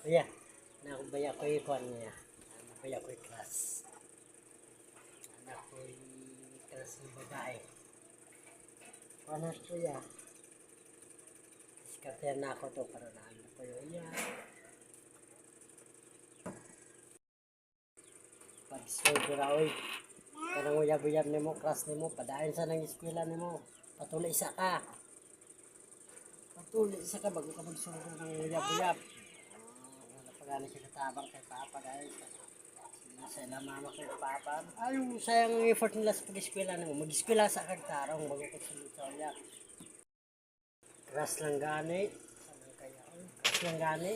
Kuya, nakubaya ko yung kwan niya. Nakubaya ko yung class. Anak ko yung class ng babae. Paano kuya? Diskartehan na ako to para naano ko yung iya. Pag-school ko na, oy. Kanang uyab-uyab ni mo, class ni mo, padayon sa nang eskwela ni mo. Patuloy isa ka. Patuloy isa ka bago ka magsuro ng uyab-uyab. Wala pa gani siya katabang kay Papa guys. Sa na mama kay Papa. Ayaw sayang effort nila sa pag-eskwela nimo. Mag-eskwela sa kagtarong bago ka sulod sa uyab. Class lang gani. Sanang kaya? Class lang gani.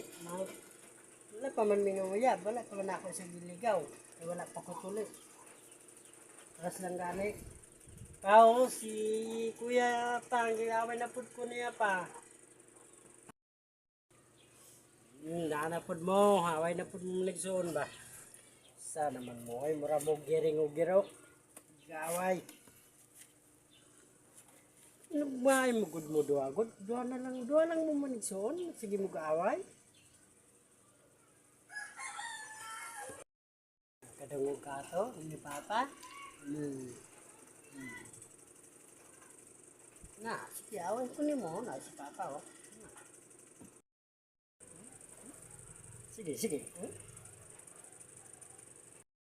Wala pa man minuyab. Wala pa man ako sa giligaw. Wala pa ko tuloy. Class lang gani. Kao si Kuya Pang, gawin na pud ko niya pa. Nanapod mo, haway na pud mo nagsuon ba? Sa naman mo, ay mura mo giring o giro. Gaway. Ano ba mo gud mo duwa? Duwa lang mo manigsuon. Sige mo gaaway. Kadungog ka to, ni Papa. Hmm. Na, sige, away ko ni mo. Na, si Papa, oh. Sige, sige.